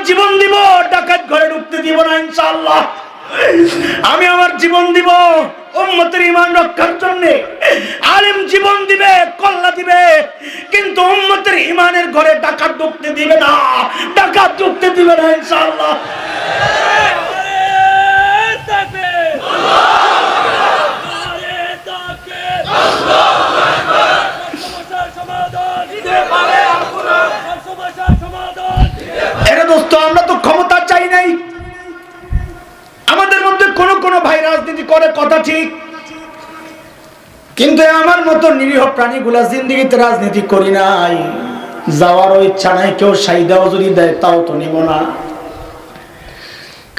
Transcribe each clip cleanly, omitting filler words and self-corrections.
জীবন দিব, ডাকাত ঘরে ঢুকতে দিব না ইনশাআল্লাহ। আমি আমার জীবন দিব উম্মতের ঈমান রক্ষার জন্য। আলেম জীবন দিবে, কল্লা দিবে, কিন্তু উম্মতের ঈমানের ঘরে ডাকাত ঢুকতে দিবে না, ডাকাত ঢুকতে দিবে না ইনশাআল্লাহ। এরে দোস্ত, আমরা তো ক্ষমতা চাই নাই। আমাদের মধ্যে কোন ভাই রাজনীতি করে, কথা ঠিক, কিন্তু আমার মতো নিরীহ প্রাণীগুলা জিন্দেগিতে রাজনীতি করি নাই। যাওয়ারও ইচ্ছা নাই, কেউ সাইদাও যদি দেয় তাও তো নিব না।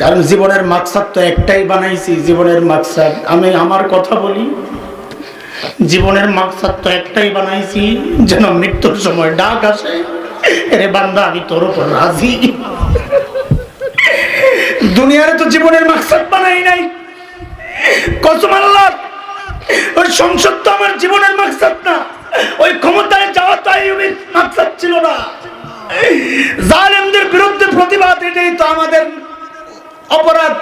কারণ জীবনের মাকসাদ তো একটাই বানাইছি, জীবনের মাকসাদ, আমি আমার কথা বলি, জীবনের মাকসাদ তো একটাই বানাইছি, যেন মৃত্যুর সময় ডাক আসে, এরে বান্দা আমি তোর উপর রাজি। দুনিয়ার তো জীবনের মাকসাদ বানাই নাই। কসম আল্লাহ, ওই সংসদ তো আমার জীবনের মাকসাদ না, ওই ক্ষমতায় যাওয়া তো আইয়ুবের মাকসাদ ছিল না। জালেমদের বিরুদ্ধে প্রতিবাদ, এটাই তো আমাদের অপরাধ।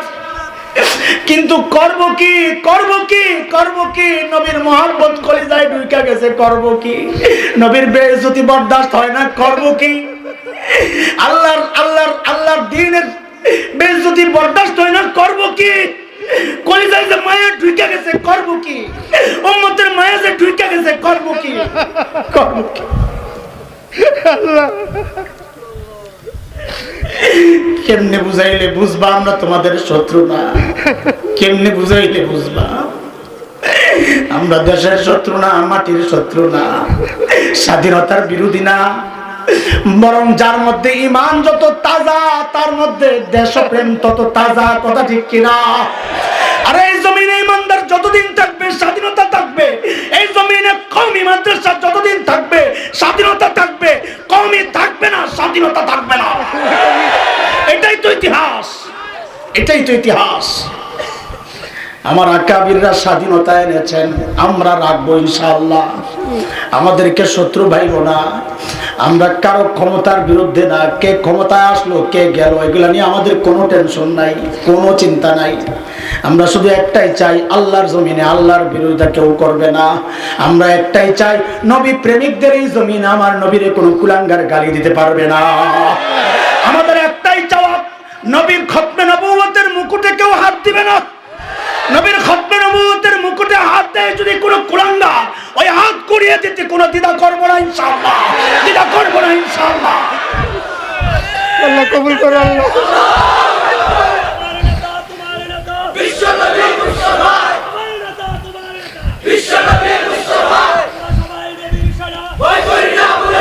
কিন্তু করব কি, করব কি, করব কি? নবীর মহব্বত কলিজায় ঢুকে গেছে, করব কি? নবীর বেইজ্জতি বরদাস্ত হয় না, করব কি? আল্লাহর দ্বীনের বেইজ্জতি বরদাস্ত হয় না, করব কি? কলিজায় যে মায়া ঢুকে গেছে, করব কি? উম্মতের মায়া যে ঢুকে গেছে, করব কি? করব কি? আল্লাহ কেমনে বুঝাইলে বুঝবা আমরা তোমাদের শত্রু না? কেমনে বুঝাইলে বুঝবা? আমরা দেশের শত্রু না, মাটির শত্রু না, স্বাধীনতার বিরোধী না, বরং যার মধ্যে ঈমান যত তাজা তার মধ্যে দেশপ্রেম তত তাজা। কথা ঠিক কিনা? আরে এই জমিনে ঈমানদার যতদিন থাকবে স্বাধীনতা থাকবে। এই জমিনে কওমি মাদ্রাসা যতদিন থাকবে স্বাধীনতা থাকবে, কওমি থাকবে না, স্বাধীনতা থাকবে না। এটাই তো ইতিহাস, এটাই তো ইতিহাস। আমার আকাবিররা স্বাধীনতা এনেছেন, আমরা রাখবো ইনশাআল্লাহ। আমাদেরকে শত্রু ভাইব না, আমরা কারো ক্ষমতার বিরুদ্ধে না। কে ক্ষমতায় আসলো, কে গেল, এগুলা নিয়ে আমাদের কোনো টেনশন নাই, কোনো চিন্তা নাই। আমরা শুধু একটাই চাই, আল্লাহর জমিনে আল্লাহর বিরোধিতা কেউ করবে না। আমরা একটাই চাই, নবী প্রেমিকদের এই জমিনে আমার নবীরে কোনো কুলাঙ্গার গালি দিতে পারবে না। আমাদের একটাই চাওয়া, নবীর খতমে নবুয়তের মুকুটে কেউ হাত দিবে না। নবীর খতমে নবুয়তের মুকুটে হাত দেয় যদি কোনো কুলাঙ্গার, ওই হাত কুড়িয়ে দিতে কোনো দ্বিধা করবো না ইনশাআল্লাহ, দ্বিধা করবো না ইনশাআল্লাহ। আল্লাহ কবুল করে। আল্লাহ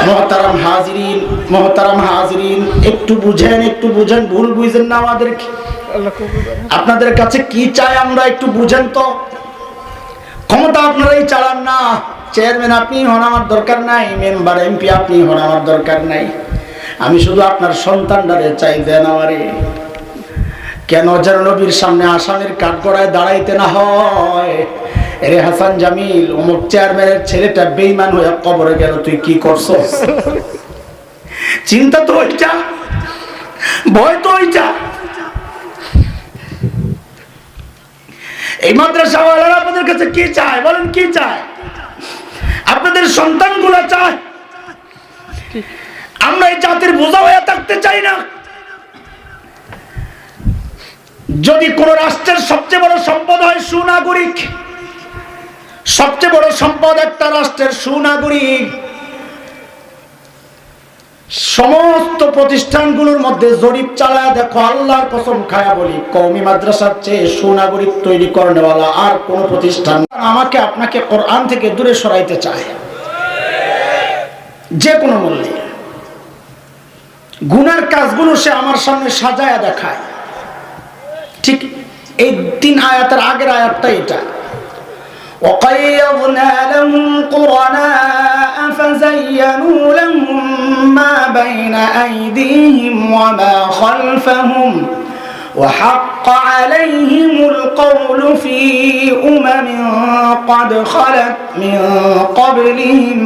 মোহতারাম হাজিরিন, মোহতারাম হাজিরিন, একটু বুঝেন, একটু বুঝেন, ভুল বুঝেন না আমাদেরকে। আপনাদের কাছে কি চাই আমরা একটু বুঝেন তো। ক্ষমতা আপনারাই চালান না, চেয়ারম্যান আপনি হন, আমার দরকার নাই, মেম্বার এমপি আপনি হন, আমার দরকার নাই। আমি শুধু আপনার সন্তানটারে চাই, দেন আমারে। কেন যেন নবীর সামনে আসামের কাঠগড়ায় দাঁড়াইতে না হয়। এরে হাসান জামিল, অমুক চেয়ারম্যানের ছেলেটা বেঈমান হয়ে কবরে গেল, তুই কি করছস? চিন্তা তো ওইটা, ভয় তো ওইটা। এই মাদ্রাসাওয়ালারা আপনাদের কাছে কি চায় বলেন? কি চায়? আপনাদের সন্তানগুলো চায়। আমরা এই জাতির বোঝা হয়ে থাকতে চাই না। যদি কোন রাষ্ট্রের সবচেয়ে বড় সম্পদ হয় সুনাগরিক, সবচেয়ে বড় সম্পদ একটা রাষ্ট্রের সুনাগরিক, সমস্ত প্রতিষ্ঠানগুলোর মধ্যে জরিপ চালায় দেখো, আল্লাহর কসম খায়া বলি, কওমি মাদ্রাসার চেয়ে সুনাগরিক তৈরি করেনেওয়ালা আর কোন প্রতিষ্ঠান আমাকে আপনাকে কোরআন থেকে দূরে সরাইতে চায় যে কোনো মূল্যে। গুনার কাজগুলো সে আমার সামনে সাজায়া দেখায়। ঠিক এই 3 আয়াতের আগের আয়াতটা এটা। وَقَيَّضْنَا لَهُمْ قُرَنَاءَ فَزَيَّنُوا لَهُم مَّا بَيْنَ أَيْدِيهِمْ وَمَا خَلْفَهُمْ وَحَقَّ عَلَيْهِمُ الْقَوْلُ فِي أُمَمٍ قَدْ خَلَتْ مِن قَبْلِهِم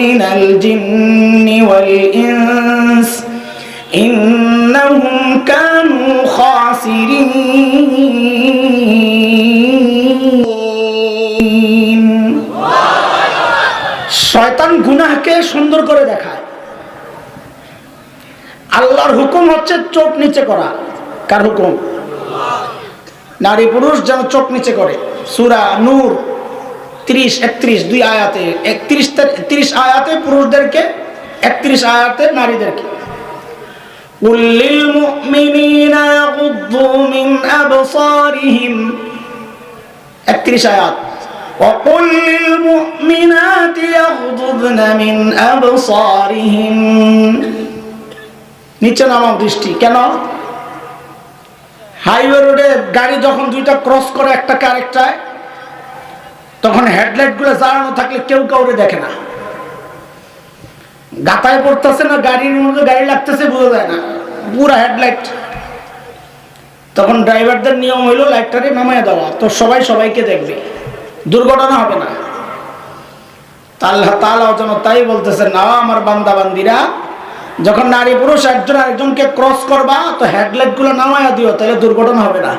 مِّنَ الْجِنِّ وَالْإِنسِ ইন্নাহুম কানু খাসিরিন। শয়তান গুনাহকে সুন্দর করে দেখায়। আল্লাহর হুকুম হচ্ছে চোখ নিচে করা। কার হুকুম? নারী পুরুষ যেন চোখ নিচে করে। সূরা নূর 30-31 দুই আয়াতে, 31-30 আয়াতে পুরুষদেরকে, 31 আয়াতে নারীদেরকে। কুল লিল মুমিনিনা ইয়াগুদ্দু মিন আবসারিহিম, 31 আয়াত। ওয়া কুল লিল মুমিনাতি ইয়াগুদ্দুনা মিন আবসারিহিম। নিচে নামাও দৃষ্টি। কেন? হাইওয়ে রোডে গাড়ি যখন দুইটা ক্রস করে একটাকে আরেকটায়, তখন হেডলাইট গুলো জ্বালানো থাকলে কেউ কাউরে দেখে না। গাতায় পড়তেছে না, গাড়ির মধ্যে গাড়ি লাগতেছে বোঝা যায় না, পুরা হেডলাইট। তখন ড্রাইভারদের নিয়ম হইলো লাইটটারে নামায় দেওয়া, তো সবাই সবাইকে দেখবে, দুর্ঘটনা হবে না। আল্লাহ তাআলা যেন তাই বলতেছে, না আমার বান্দা বান্দিরা, যখন নারী পুরুষ একজন আরেকজনকে ক্রস করবা তো হেডলাইট গুলো নামায়া দিও, তাহলে দুর্ঘটনা হবে না।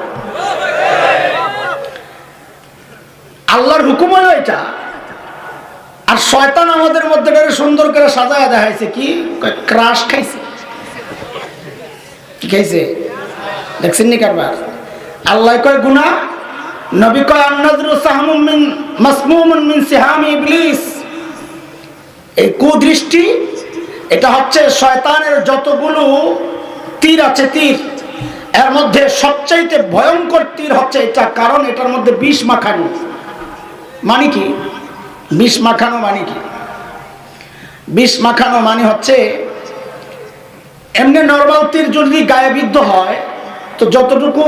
আল্লাহর হুকুম হলো এটা। আর শয়তান আমাদের মধ্যে সুন্দর করে সাজায় দেখাইছে কি, ক্রাশ খাইছে। কি খাইছে দেখছেন নি কারবার? আল্লাহ কয় গুনাহ, নবী কয় আন-নাযরু সাহমুম মিন মাসমুমুন মিন সিহামি ইবলিস। এই কুদৃষ্টি, এটা হচ্ছে শয়তানের যতগুলো তীর আছে, তীর, এর মধ্যে সবচাইতে ভয়ঙ্কর তীর হচ্ছে এটা, কারণ এটার মধ্যে বিষ মাখানো। মানে কি বিষ মাখানো? মানে কি বিষ মাখানো? মানে হচ্ছে এমনি নরমাল তীর যদি গায়ে বিদ্ধ হয় তো যতটুকু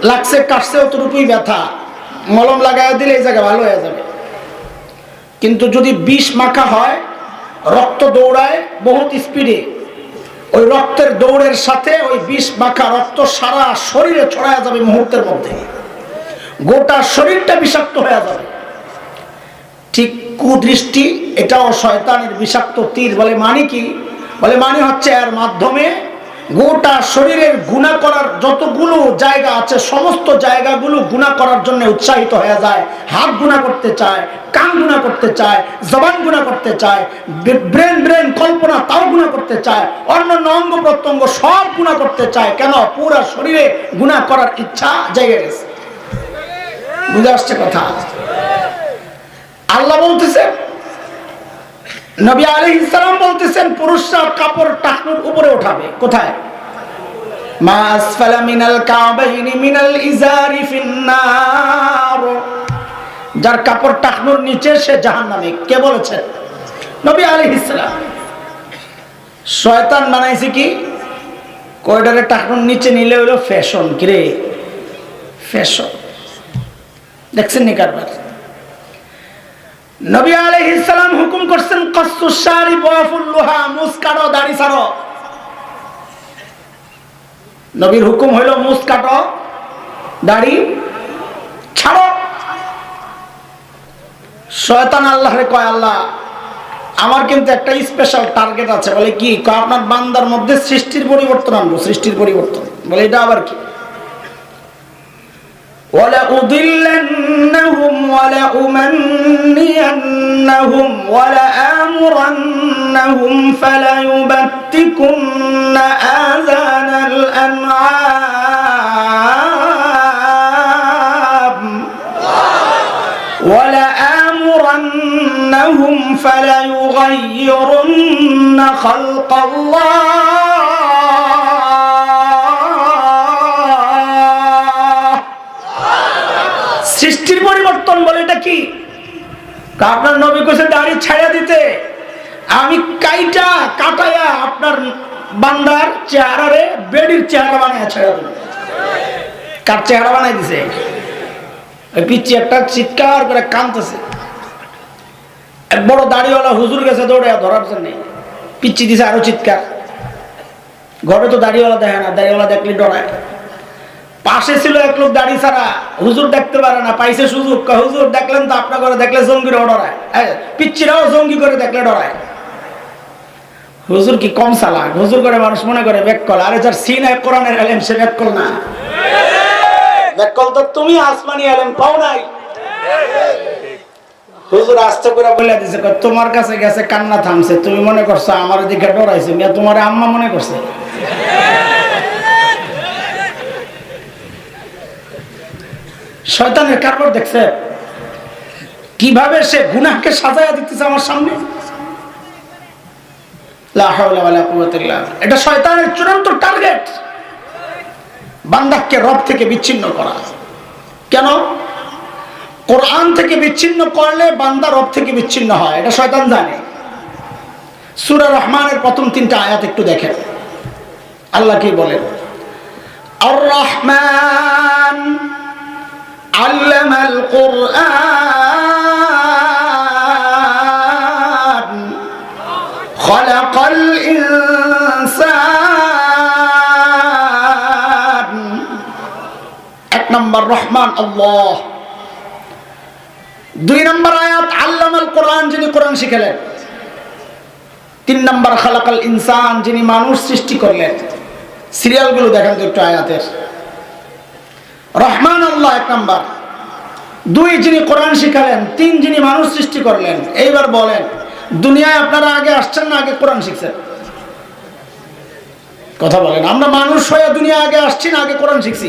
লাগছে কাটছে অতটুকুই ব্যথা, মলম লাগায় দিলে এই জায়গা ভালো হয়ে যাবে। কিন্তু যদি বিষ মাখা হয়, রক্ত দৌড়ায় বহুত স্পিডে, ওই রক্তের দৌড়ের সাথে ওই বিষ মাখা রক্ত সারা শরীরে ছড়ায় যাবে মুহূর্তের মধ্যে, গোটা শরীরটা বিষাক্ত হয়ে যাবে। ঠিক কুদৃষ্টি এটাও শয়তানের বিষাক্ত তীর। বলে মানে কি? বলে মানে হচ্ছে এর মাধ্যমে গোটা শরীরের গুনাহ করার যতগুলো জায়গা আছে সমস্ত জায়গাগুলো গুনাহ করার জন্য উৎসাহিত হয়ে যায়। হাত গুনাহ করতে চায়, কান গুনাহ করতে চায়, জবান গুনাহ করতে চায়, ব্রেন কল্পনা তাও গুনাহ করতে চায়, অন্যান্য অঙ্গ প্রত্যঙ্গ সব গুনাহ করতে চায়। কেন? পুরো শরীরে গুনাহ করার ইচ্ছা জেগে গেছে। বুঝে আসছে কথা? আল্লাহ বলতেছেন, নবী আলাইহিস সালাম বলতেছেন, পুরুষরা কাপড় টাকনুর উপরে উঠাবে। কোথায়? মা আসফালা মিনাল কাবাইনি মিনাল ইজারি ফিন্নার। যার কাপড় টাকনুর নিচে সে জাহান্নামে। কে বলেছেন? নবী আলাইহিস সালাম। শয়তান বানাইছে কি, কয়ডারে টাকনুর নিচে নিলে হলো ফ্যাশন। কিরে ফ্যাশন দেখছেন নি কারবার? নবী আলাইহিস সালাম হুকুম করছেন কাসসুস শারিব ওয়া ফুল্লুহা, মুছ কাটো, দাড়ি ছাড়ো। নবীর হুকুম হলো মুছ কাটো, দাড়ি ছাড়ো। শয়তান আল্লাহরে কয়, আল্লাহ আমার কিন্তু একটা স্পেশাল টার্গেট আছে। বলে কি? কয় আপনার বান্দার মধ্যে সৃষ্টির পরিবর্তন আনবো। সৃষ্টির পরিবর্তন? বলে এটা আবার কি? وَلَأُضِلَّنَّهُمْ وَلَأُمَنِّيَنَّهُمْ وَلَآمُرَنَّهُمْ فَلَيُبَتِّكُنَّ آذَانَ الْأَنْعَامِ وَلَآمُرَنَّهُمْ فَلَيُغَيِّرُنَّ خَلْقَ اللَّهِ। সৃষ্টির পরিবর্তন বলে এটা কি? আপনার নবী কইছে দাড়ি ছাড়া দিতে, আমি কাটায়া আপনার বান্দার চেহারারে বেডির চেহারা বানায় ছেড়ে দেব। কার চেহারা বানাই দিছে? ওই পিচ্ছি একটা চিৎকার করে কাঁদতেছে। এক বড় দাড়িওয়ালা হুজুর গেছে দৌড়ে ধরার জন্য, পিচ্ছি দিছে আরো চিৎকার। ঘরে তো দাড়িওয়ালা দেখে না, দাড়িওয়ালা দেখলে ডরায়। পাশে ছিল এক লোক দাড়ি ছাড়া, হুজুর দেখতে পারে না, পাইছে সুযোগ। হুজুর দেখলেন তো, আপনার ঘরে দেখলে জঙ্গিরাও ডরায়, পিচ্ছিরাও জঙ্গি করে দেখলে ডরায়। হুজুর কি কম চালাক? হুজুর করে মানুষ মনে করে ব্যাককল। আরে যার সিনায় কোরআনের ইলম সে ব্যাককল না। ব্যাককল তো তুমি আসমানি ইলম পাও নাই। হুজুর আস্তে করে বলে দিছে, তোমার কাছে গেছে কান্না থামছে, তুমি মনে করছো আমার দিকে ডরাইছে, মিয়া তোমার আম্মা মনে করছে। শয়তানের কারবার দেখছে কিভাবে সে গুনাহকে সাজায়া দিতেছে আমার সামনে। লা হাওলা ওয়ালা কুওয়াতা ইল্লা বিল্লাহ। এটা শয়তানের চূড়ান্ত টার্গেট, বান্দাকে রব থেকে বিচ্ছিন্ন করা। কেন? কোরআন থেকে বিচ্ছিন্ন করলে বান্দা রব থেকে বিচ্ছিন্ন হয়, এটা শয়তান জানে। সূরা রহমানের প্রথম 3টা আয়াত একটু দেখেন, আল্লাহ কি বলেন? আর রহমান আল্লামাল কুরআন খালাকাল ইনসান। 1 নম্বর রহমান আল্লাহ। 2 নম্বর আয়াত আল্লামাল কোরআন, যিনি কোরআন শিখালেন। 3 নম্বর খালাকাল ইনসান, যিনি মানুষ সৃষ্টি করলেন। সিরিয়ালগুলো দেখেন তো একটু আয়াতের। রহমান আল্লাহ 1 নম্বর, 2 যিনি কোরআন শিখালেন, 3 যিনি মানুষ সৃষ্টি করলেন। এইবার বলেন, দুনিয়ায় আপনারা আগে আসছেন না আগে কোরআন শিখছেন? কথা বলেন। আমরা মানুষ হয়ে দুনিয়া আগে আসছি না আগে কোরআন শিখছি?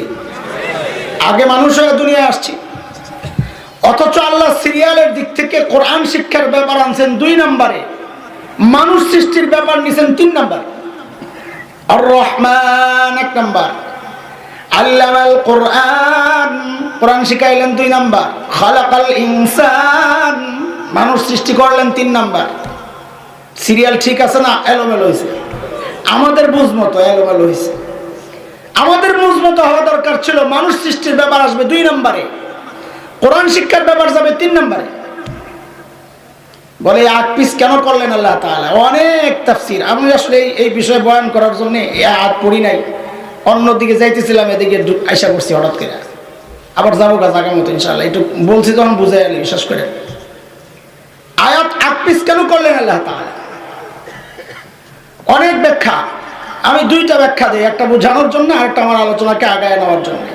আগে মানুষ হয়ে দুনিয়ায় আসছি। অথচ আল্লাহ সিরিয়ালের দিক থেকে কোরআন শিক্ষার ব্যাপার আনছেন 2 নম্বরে, মানুষ সৃষ্টির ব্যাপার নিছেন 3 নম্বর। আর রহমান 1 নম্বর, আল্লামাল কোরআন, কোরআন শিখাইলেন 2 নম্বর, খালাকাল ইনসান, মানুষ সৃষ্টি করলেন 3 নম্বর। সিরিয়াল ঠিক আছে না এলোমেলো হয়েছে? আমাদের বুঝ মতো এলোমেলো হয়েছে। আমাদের বুঝ মতো হওয়া দরকার ছিল, মানুষ সৃষ্টির ব্যাপার আসবে 2 নম্বরে, কোরআন শিক্ষার ব্যাপার যাবে 3 নম্বরে। বলে 8 পিস কেন করলেন আল্লাহ তাআলা? অনেক তাফসীর। আমি আসলে এই বিষয়ে বয়ান করার জন্য এই আয়াত পড়ি নাই, অন্যদিকে যাইতেছিলাম, এদিকে আয়সা করছি হঠাৎ করে। আবার যাবো জায়গা মতো ইনশাআল্লাহ। একটু বলছি তখন বুঝে আলি, বিশ্বাস করে। আয়াত 8 পিস কেন করলেন আল্লাহ তাআলা? অনেক ব্যাখ্যা, আমি 2টা ব্যাখ্যা দিই, একটা বোঝানোর জন্য আর একটা আমার আলোচনাকে আগায় নেওয়ার জন্য।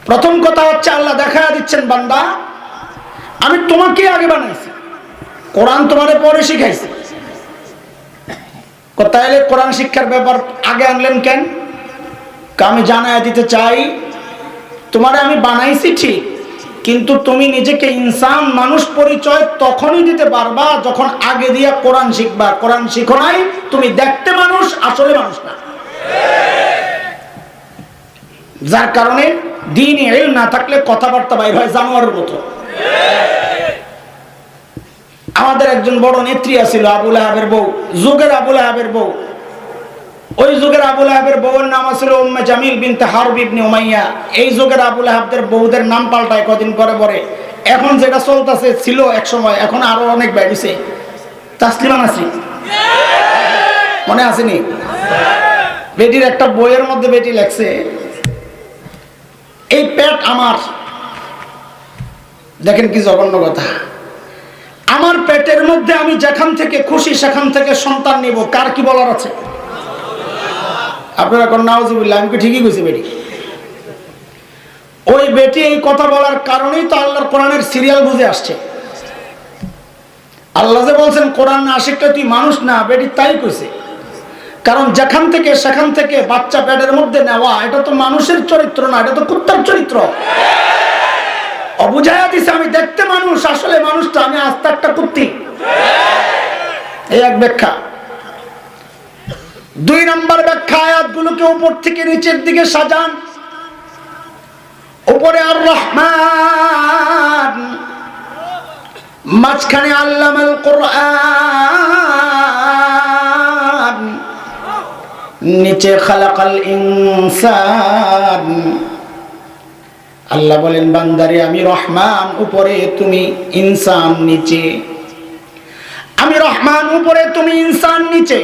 প্রথম কথা হচ্ছে, আল্লাহ দেখা দিচ্ছেন, বান্দা আমি তোমাকে আগে বানাইছি, কোরআন তোমারে পরে শিখাইছি। তাইলে কোরআন শিক্ষার ব্যাপার আগে আনলেন কেন? আমি জানায় দিতে চাই, তোমারে আমি বানাইছি ঠিক, কিন্তু তুমি নিজেকে ইনসান মানুষ পরিচয় তখনই দিতে পারবা যখন আগে দিয়া কোরআন শিখবা। কোরআন শিখো নাই, তুমি দেখতে মানুষ, আসলে মানুষ না। যার কারণে দ্বীনি ইলম না থাকলে কথাবার্তা বাইর হয় জানোয়ারের মতো। আমাদের একজন বড় নেত্রী ছিল, আবু লাহাবের বউ, যুগের আবু লাহাবের বউ। ওই যুগের আবু লাহাবের বউয়ের নাম ছিল উম্মে জামিল বিনতে হারব ইবনে উমাইয়া। এই যুগের আবু লাহাবদের বউদের নাম পাল্টায় কদিন পরে পরে। এখন যেটা চলতেছে ছিল এক সময়, এখন আরো অনেক বেড়েছে। তাসলিমা নাসরিন মনে আসেনি? বেটির একটা বইয়ের মধ্যে বেটি লেখছে, এই পেট আমার, দেখেন কি জঘন্য কথা, আমার পেটের মধ্যে আমি যেখান থেকে খুশি সেখান থেকে সন্তান নিব, কার কি বলার আছে? আপনারা কোন নাউজুবিল্লাহ, আমি কি ঠিকই কইছি? বেটি, ওই বেটি এই কথা বলার কারণেই তো আল্লাহর কোরআনের সিরিয়াল বুঝে আসছে। আল্লাহ যে বলছেন কোরআন না শিখলে তুই মানুষ না, বেটি তাই কইছে। কারণ যেখান থেকে সেখান থেকে বাচ্চা পেটের মধ্যে নেওয়া, এটা তো মানুষের চরিত্র না, এটা তো কুত্তার চরিত্র। অবুঝায়া দিছে আমি দেখতে মানুষ, আসলে মানুষটা আমি আস্তে একটা কুত্তি। এই এক ব্যাখ্যা। 2 নম্বর ব্যাখ্যা, আয়াতগুলোকে উপর থেকে নিচের দিকে সাজান। উপরে আর রহমান, মাঝখানে আল্লামাল কোরআন, নিচে খালাকাল ইনসান। আল্লাহ বলেন, বান্দারে আমি রহমান উপরে, তুমি ইনসান নিচে। আমি রহমান উপরে, তুমি ইনসান নিচে।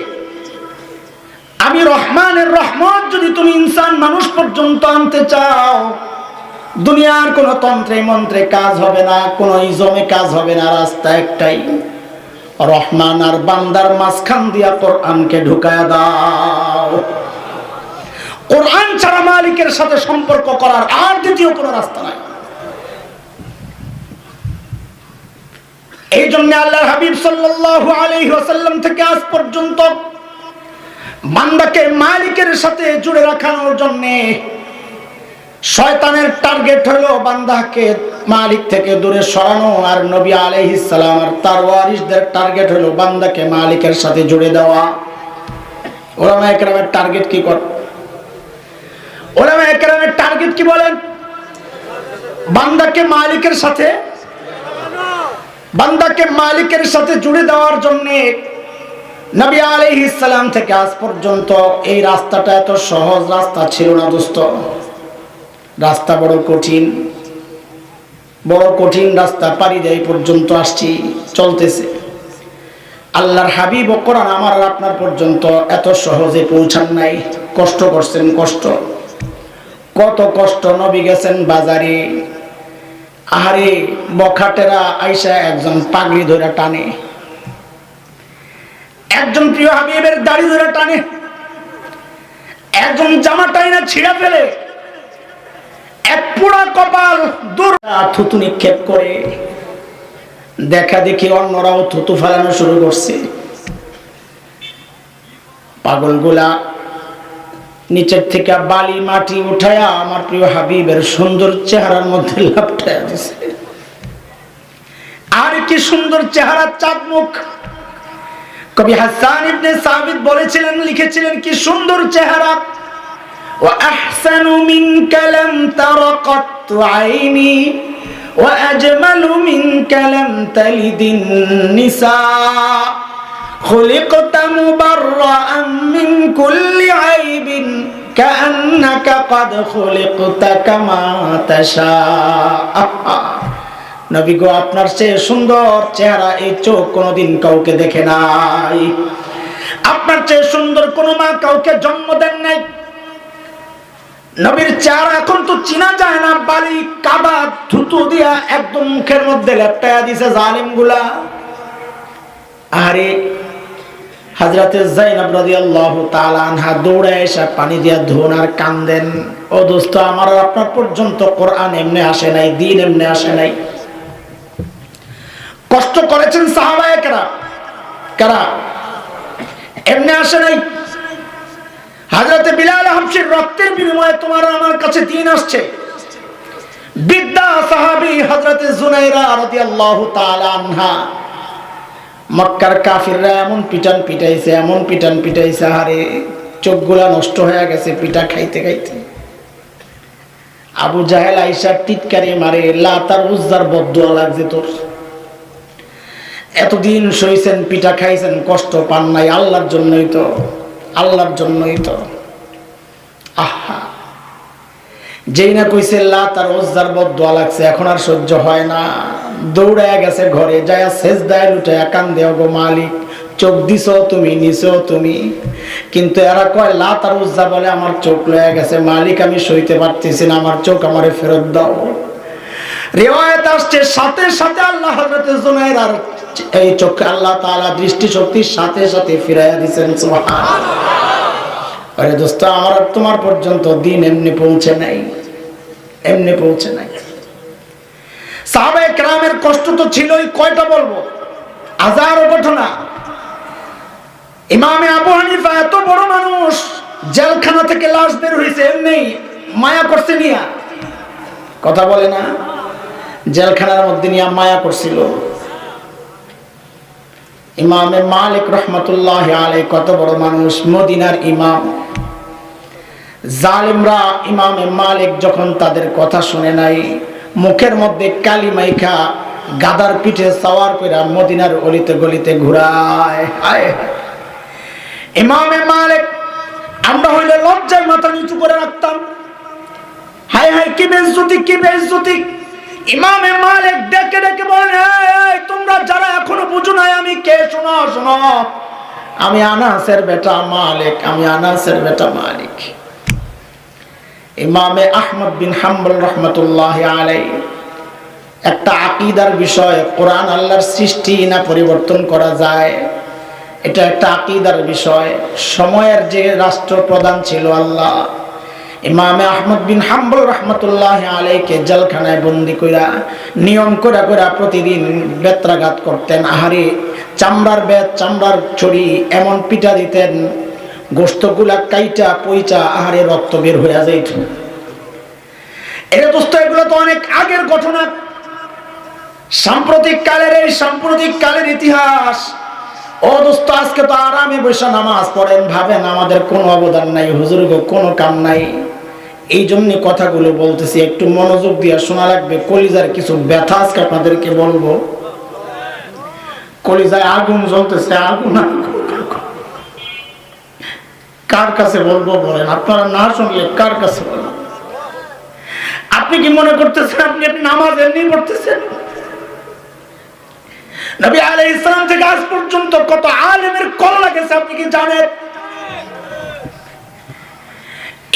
আমি রহমানের রহমত যদি তুমি ইনসান মানুষ পর্যন্ত আনতে চাও, দুনিয়ার কোন তন্ত্রে মন্ত্রে কাজ হবে না, কোন ইজমে কাজ হবে না, রাস্তা একটাই, রহমান আর বান্দার মাঝখান দিয়া কোরআনকে ঢুকায়া দাও। কোরআন ছাড়া মালিকের সাথে সম্পর্ক করার আর দ্বিতীয় কোনো রাস্তা নাই। এই জন্য আল্লাহর হাবিব সাল্লাল্লাহু আলাইহি ওয়াসাল্লাম থেকে আজ পর্যন্ত বান্দাকে মালিকের সাথে জুড়ে রাখানোর জন্য শয়তানের টার্গেট হলো বান্দাকে মালিক থেকে দূরে সরানো, আর নবী আলাইহিস সালাম আর তার ওয়ারিসদের টার্গেট হলো বান্দাকে মালিকের সাথে জুড়ে দেওয়া। উলামায়ে কেরামের টার্গেট কি করে? উলামায়ে কেরামের টার্গেট কি বলেন? বান্দাকে মালিকের সাথে জুড়ে দেওয়ার জন্য নবী আলাইহিস সালাম থেকে আজ পর্যন্ত এই রাস্তাটা এত সহজ রাস্তা ছিল না দোস্ত। রাস্তা বড় কঠিন রাস্তা পাড়ি দিয়ে পর্যন্ত আসছি, চলতেছে। আল্লাহর হাবিব ও কোরআন আমার আর আপনার পর্যন্ত এত সহজে পৌঁছান নাই, কষ্ট করছেন। কত কষ্ট। নবী গেছেন বাজারে, আহারে বখাটেরা আইসা একজন পাগড়ি ধরে টানে, একজন প্রিয় হাবিবের দাড়ি ধরে টানে, একজন জামা টাইনা ছিঁড়া ফেলে, এক পোড়া কপাল দূর থুতু নিক্ষেপ করে। দেখা দেখি অন্যরাও থুতু ফেলানো শুরু করছে। পাগলগুলা নিচের থেকে বালি মাটি উঠায়া আমার প্রিয় হাবিবের সুন্দর চেহারার মধ্যে লাপটায়া দিছে। আর কি সুন্দর চেহারা, চাঁদ মুখ। কবি হাসান ইবনে সাবিত বলেছিলেন, লিখেছিলেন, কি সুন্দর চেহারা। ওয়া আহসানু মিনকা লাম তারা কাত্তু আইনি ওয়া আজমালু মিনকা লাম তালিদিন নিসা খুলিকতা মুবাররাআন মিন কুল্লি আইবিন কাআন্নাকা ক্বাদ খুলিকতা কামা তাশা। নবী গো, আপনার চেয়ে সুন্দর চেহারা এই চোখ কোনোদিন কাউকে দেখে নাই। আপনার চেয়ে সুন্দর কোন মা কাউকে জন্ম দেন নাই। নবীর চেহারা এখন তো চিনা যায় না, বালি কাবা থুতু দিয়া একদম মুখের মধ্যে লেপটায়া দিছে জালিম গুলা। আরে হযরতে যায়েনব রাদিয়াল্লাহু তাআলা আনহা দৌড়ে এসে পানি দিয়া ধোন আর কান্দেন। ও দোস্ত, আমার আর আপনার পর্যন্ত কোরআন এমনি আসে নাই, দ্বীন এমনি আসে নাই। কষ্ট করেছেন সাহাবায়ে কেরাম, কারা এমনি আসে নাই। হযরতে বিলাল হাবশীর রক্তের বিনিময়ে তোমার আমার কাছে দ্বীন আসছে। বিদ্যা সাহাবী হযরতে জুনাইরা রাদিয়াল্লাহু তাআলা আনহা, মক্কার কাফিররা এমন পিটান পিটাইছে, আরে চোখগুলা নষ্ট হয়ে গেছে পিটা খাইতে খাইতে। আবু জাহেল আয়েশা টিটকারি মারে, লাত আর উজ্জার বদদুয়া লাগছে তোর। এতদিন সইছেন, পিটা খাইছেন, কষ্ট পান নাই, আল্লাহর জন্যই তো। আহা, যেই না কইছে লাত আর উজ্জার বদদুয়া লাগছে, এখন আর সহ্য হয় না। দৌড়ায় গেছে ঘরে, যায় সেজদায় লুটায়া কান্দে, ওগো মালিক, চোখ দিছো তুমি, নিছো তুমি। কিন্তু এরা কয় লাত আর উজ্জা বলে আমার চোখ লয়ে গেছে, মালিক আমি সইতে পারতেছি না, আমার চোখ আমারে ফেরত দাও। রিওয়ায়াত আসছে সাথে সাথে আল্লাহ হযরতে জুনাইরার এই চোখে আল্লাহ তাআলা দৃষ্টি শক্তির সাথে সাথে ফিরাইয়া দিবেন। সুবহানাল্লাহ। আরে দোস্ত, আমার আর তোমার পর্যন্ত দিন এমনি পৌঁছে নাই। সাহাবায়ে কেরামের কষ্ট তো ছিলই, কয়টা বলবো, হাজারো ঘটনা। ইমামে আবু হানিফা এত বড় মানুষ, জেলখানা থেকে লাশ বের হইছে, এমনি মায়া করছে নিয়া, কথা বলে না, জেলখানার মধ্যে নিয়ে মায়া করছিল। ইমামে মালিক রহমাতুল্লাহি আলাইহি কত বড় মানুষ, মদিনার ইমাম। জালিমরা ইমামে মালিক যখন তাদের কথা শুনে নাই, মুখের মধ্যে কালি মাইখা গাদার পিঠে সওয়ার কইরা মদিনার অলিতে গলিতে ঘুরায়। ইমামে মালিক, আমরা হইলে লজ্জায় মাথা নিচু করে রাখতাম। হায় হায়, কি বেইজ্জতি। ইমামে মালিক ডেকে ডেকে বলেন, এই তোমরা যারা এখনো বুঝো নাই আমি কে, শোনো, আমি আনাসের বেটা মালিক। ইমামে আহমদ বিন হাম্বল রহমাতুল্লাহি আলাইহি একটা আকীদার বিষয়, কোরআন আল্লাহর সৃষ্টি না পরিবর্তন করা যায়, এটা একটা আকীদার বিষয়। সময়ের যে রাষ্ট্রপ্রধান ছিল আল্লাহ, ইমামে আহমদ বিন হাম্বল রহমতুল্লাহ আলাইকে জেলখানায় বন্দি কইরা নিয়ম করে প্রতিদিন বেত্রাঘাত করতেন। আহারে চামড়ার বেত, চামড়ার ছড়ি এমন পিটা দিতেন, গোশতগুলা কাইটা পইচা আহারে রক্ত বের হইয়া যাইত। এটা দোস্ত, এগুলো তো অনেক আগের ঘটনা। সাম্প্রতিক কালের ইতিহাস। ও দোস্ত, আজকে তো আরামে বসে নামাজ পড়েন, ভাবেন আমাদের কোনো অবদান নাই, হুজুর গো কোনো কাম নাই। এই জন্য কথাগুলো বলতেছি, একটু মনোযোগ দিয়ে শোনা লাগবে। কলিজার কিছু ব্যথা আজকে আপনাদেরকে বলবো। কলিজায় আগুন জ্বলতেছে, আগুন। কার কাছে বলবো বলেন? আপনারা না শুনলে কার কাছে বলেন? আপনি কি মনে করতেছেন আপনি নামাজ এমনি পড়তেছেন? নবী আলাইহিস সালাম থেকে আজ পর্যন্ত কত আলেমের কল্লা গেছে আপনি কি জানেন?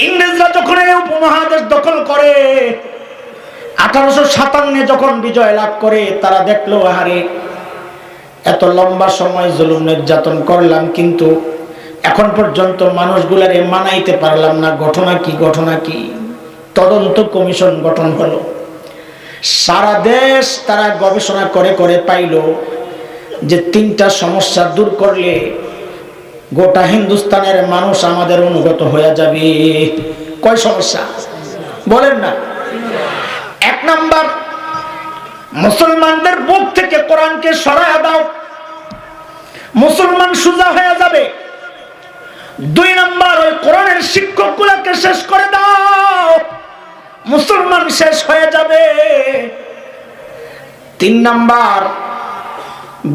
ইংরেজরা যখন এই উপমহাদেশ দখল করে 1857 যখন বিজয় লাভ করে, তারা দেখলো আহারে এত লম্বা সময় জুলুম নির্যাতন করলাম, কিন্তু এখন পর্যন্ত মানুষগুলারে মানাইতে পারলাম না। ঘটনা কি? তদন্ত কমিশন গঠন হলো। সারা দেশ তারা গবেষণা করে পাইল যে 3টা সমস্যা দূর করলে গোটা হিন্দুস্তানের মানুষ আমাদের অনুগত হয়ে যাবে। কয় সমস্যা বলেন না? 1 নাম্বার, মুসলমানদের বুক থেকে কোরআনকে সরায়া দাও, মুসলমান সোজা হয়ে যাবে। 2 নাম্বার, ওই কোরআনের শিক্ষকগুলোকে শেষ করে দাও, মুসলমান শেষ হয়ে যাবে। 3 নাম্বার,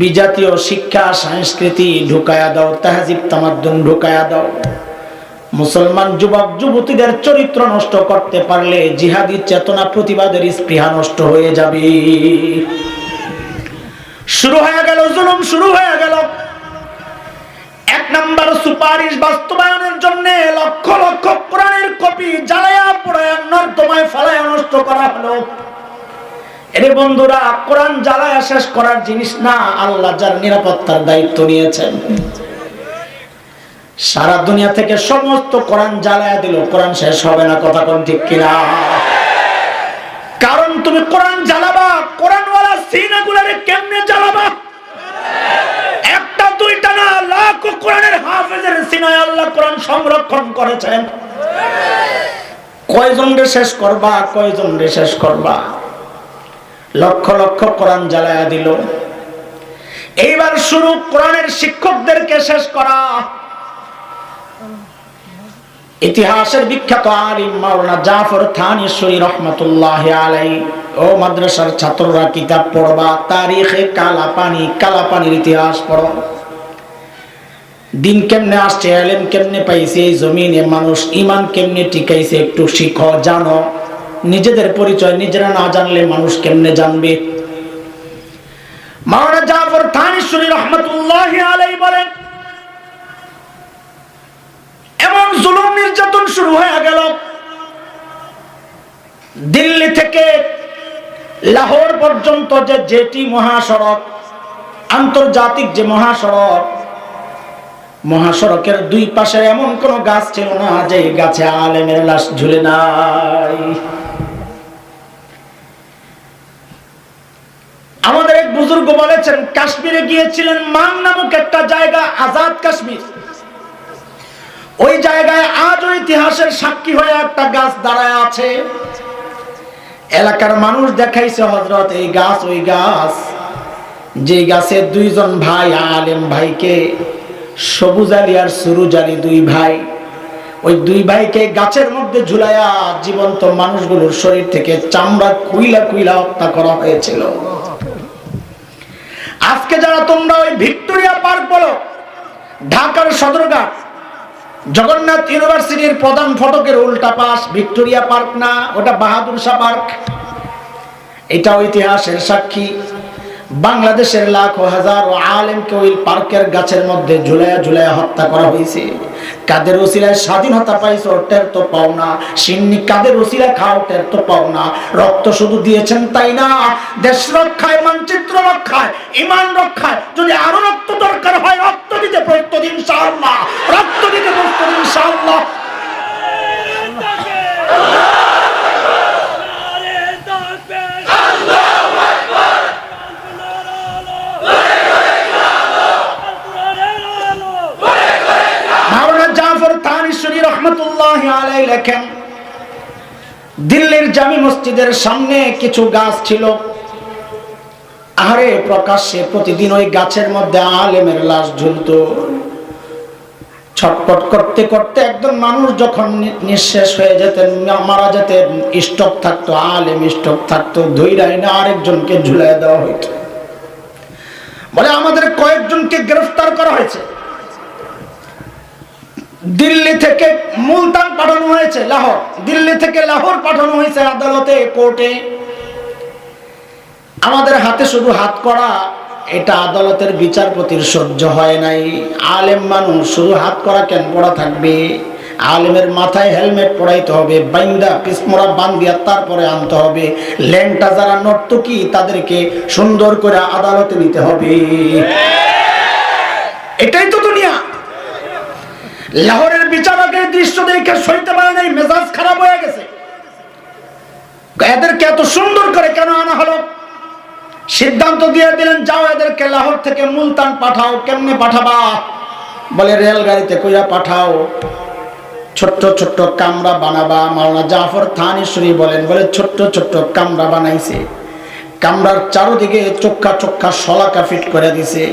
বিজাতীয় শিক্ষা সংস্কৃতি ঢুকায়া দাও, তাহজিব তামাদ্দুন ঢুকায়া দাও। মুসলমান যুবক যুবতীদের চরিত্র নষ্ট করতে পারলে জিহাদি চেতনা, প্রতিবাদের স্পৃহা নষ্ট হয়ে যাবে। শুরু হয়ে গেল জুলুম, শুরু হয়ে গেল। 1 নাম্বার সুপারিশ বাস্তবায়নের জন্য লক্ষ লক্ষ কোরআনের কপি জ্বালায়া পোড়ায়া নর্দমায় ফেলায়া নষ্ট করা হলো। এরে বন্ধুরা, কোরআন জ্বালায়া শেষ করার জিনিস না, আল্লাহ যার নিরাপত্তার দায়িত্ব নিয়েছেন। সারা দুনিয়া থেকে সমস্ত কোরআন জ্বালায়া দিল, কোরআন শেষ হবে না। কথা কোন ঠিক কিনা? কারণ তুমি কোরআন জ্বালাবা, কোরআনওয়ালা সিনাগুলারে কেমনে জ্বালাবা? 1টা 2টা না, লাখো কোরআনের হাফেজের সিনায় আল্লাহ কোরআন সংরক্ষণ করেছেন। কয়জনকে শেষ করবা? লক্ষ লক্ষ কোরআন জ্বালায়া দিল। এইবার শুরু কোরআনের শিক্ষকদেরকে শেষ করা। ইতিহাসের বিখ্যাত আলিম মাওলানা জাফর থানেশ্বরী রহমাতুল্লাহি আলাইহি, ও মাদ্রাসার ছাত্ররা কিতাব পড়বা, তারিখে কালাপানির ইতিহাস পড়ো। দিন কেমনে আসছে, ইলম কেমনে পাইছে, এই জমিনে মানুষ ঈমান কেমনে টিকাইছে, একটু শিখো, জানো। নিজেদের পরিচয় নিজেরা না জানলে মানুষ কেমনে জানবে? মাওলানা জাফর থানেশ্বরী রহমাতুল্লাহি আলাইহি বলেন, এমন জুলুম নির্যাতন শুরু হয়ে গেল, দিল্লি থেকে লাহোর পর্যন্ত যে জেটি মহাসড়ক, আন্তর্জাতিক যে মহাসড়কের 2 পাশে এমন কোন গাছ ছিল না যে গাছে আলেমের লাশ ঝুলে নাই। আমাদের এক বুজুর্গ বলেছেন, কাশ্মীরে গিয়েছিলেন, মান নামক একটা জায়গা, আজাদ কাশ্মীর। ওই জায়গায় আজও ইতিহাসের সাক্ষী হয়ে একটা গাছ দাঁড়ায় আছে। এলাকার মানুষ দেখাইছে, হযরত এই গাছ ওই গাছ, যে গাছে 2 জন ভাই, আলেম ভাইকে, সবুজ আলী আর সুরুজ আলী 2 ভাই, ওই 2 ভাইকে গাছের মধ্যে ঝুলাইয়া জীবন্ত মানুষগুলোর শরীর থেকে চামড়া কুইলা হত্যা করা হয়েছিল। আজকে যারা তোমরা ওই ভিক্টোরিয়া পার্ক বলো, ঢাকার সদরঘাট, জগন্নাথ ইউনিভার্সিটির প্রধান ফটকের উল্টা পাশ ভিক্টোরিয়া পার্ক না, ওটা বাহাদুর শাহ পার্ক। এটা ইতিহাসের সাক্ষী। বাংলাদেশের লাখো হাজারো আলেমকে ওই পার্কের গাছের মধ্যে ঝুলাইয়া ঝুলাইয়া হত্যা করা হয়েছে। কাদের ওসিলায় স্বাধীনতা পাইছো টের তো পাও না, সিন্নি কাদের ওসিলায় খাও টের তো পাও না। রক্ত শুধু দিয়েছেন তাই না, দেশ রক্ষায়, মানচিত্র রক্ষায়, ঈমান রক্ষায় যদি আরো রক্ত দরকার হয় রক্ত দিতে প্রস্তুত ইনশাআল্লাহ, রক্ত দিতে প্রস্তুত ইনশাআল্লাহ। রহমতুল্লাহি আলাইহি লেখেন, দিল্লির জামি মসজিদের সামনে কিছু গাছ ছিল, আরে প্রকাশ্যে প্রতিদিন ওই গাছের মধ্যে আলেমের লাশ ঝুলতো। ছটপট করতে করতে একজন মানুষ যখন নিঃশেষ হয়ে যেতেন, মারা যেতেন, স্টক থাকতো, আলেম স্টক থাকতো, ধৈরাই না আরেকজনকে ঝুলাই দেওয়া হইতো। বলে আমাদের কয়েকজনকে গ্রেফতার করা হয়েছে, দিল্লি থেকে মুলতান পাঠানো হয়েছে, লাহোর, দিল্লি থেকে লাহোর পাঠানো হয়েছে আদালতে, কোর্টে। আমাদের হাতে শুধু হাত করা, এটা আদালতের বিচারপতির সহ্য হয় নাই। আলেম মানুষ শুধু হাত করা কেন পড়া থাকবে? আলেমের মাথায় হেলমেট পরাইতে হবে, বাইন্দা পিসমোড়া বান্ধিয়া তারপরে আনতে হবে। ল্যাংটা যারা নর্তকী তাদেরকে সুন্দর করে আদালতে নিতে হবে। এটাই তো দুনিয়া। লাহোরের বিচারকের দৃশ্য দেখে সইতে পারে নাই, মেজাজ খারাপ হয়ে গেছে। এদেরকে এত সুন্দর করে কেন আনা হলো? সিদ্ধান্ত দিয়ে দিলেন, যাও এদেরকে লাহোর থেকে মুলতান পাঠাও। কেমনে পাঠাবা? বলে রেলগাড়িতে কইরা পাঠাও, ছোট্ট ছোট্ট কামরা বানাবা। মাওলানা জাফর থানেশ্বরী বলেন, বলে ছোট্ট ছোট্ট কামরা বানাইছে, কামরার চারদিকে চোখা চোখা শলাকা ফিট করে দিছে।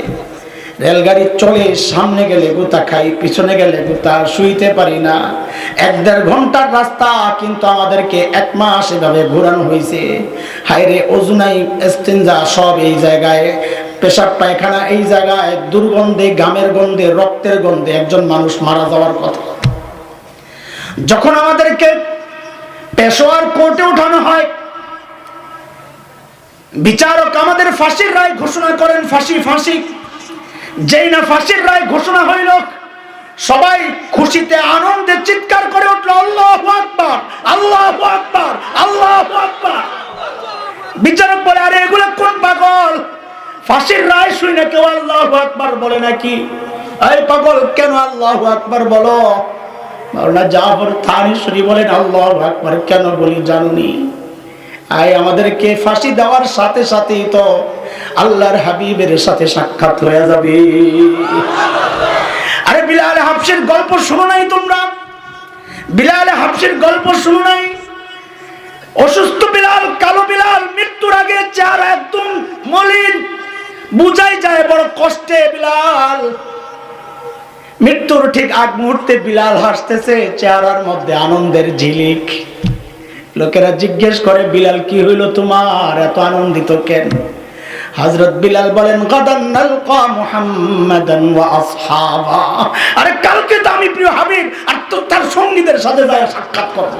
রেলগাড়ি চলে, সামনে গেলে গুতা খাই, পিছনে গেলে গুতা, শুইতে পারি না। 1-1.5 ঘন্টার রাস্তা, কিন্তু আমাদেরকে 1 মাস এভাবে ঘোরানো হয়েছে। হায়রে, ওযু নাই, ইস্তিনজা সব এই জায়গায়, পেশাব পায়খানা এই জায়গায়, দুর্গন্ধে, গামের গন্ধে, রক্তের গন্ধে একজন মানুষ মারা যাওয়ার কথা। যখন আমাদেরকে পেশোয়ার কোর্টে উঠানো হয়, বিচারক আমাদের ফাঁসির রায় ঘোষণা করেন, ফাঁসি ফাঁসি। যেই না ফাঁসির রায় ঘোষণা হইল, সবাই খুশিতে আনন্দে চিৎকার করে উঠল, আল্লাহু আকবার, আল্লাহু আকবার, আল্লাহু আকবার। বিচারক বলে, আরে এগুলো কোন পাগল? ফাঁসির রায় শুনে কেউ আল্লাহু আকবার বলে নাকি? এই পাগল, কেন আল্লাহু আকবার বলো? মাওলানা জাফর থানেশ্বরী বলেন, আল্লাহু আকবার কেন বলি জানুনি? আমাদেরকে ফাঁসি দেওয়ার সাথে সাথেই তো আল্লাহর হাবিবের সাথে সাক্ষাৎ হয়ে যাবে। আরে বিলাল হাবশির গল্প শুনো নাই তোমরা? বিলাল হাবশির গল্প শুনো নাই? অসুস্থ বিলাল, কালো বিলাল, মৃত্যুর আগে চেহারা একদম মলিন, বুঝাই যায় বড় কষ্টে বিলাল। মৃত্যুর ঠিক আগ মুহূর্তে বিলাল হাসতেছে, চেহারার মধ্যে আনন্দের ঝিলিক। লোকেরা জিজ্ঞেস করে, বিলাল কি হইল তোমার, এত আনন্দিত কেন? হযরত বিলাল বলেন, গাদান নালকা মুহাম্মাদান ওয়া আসহাবা। আরে কালকে তো আমি প্রিয় হাবিব আর তার সঙ্গীদের সাথে যায় সাক্ষাৎ করব।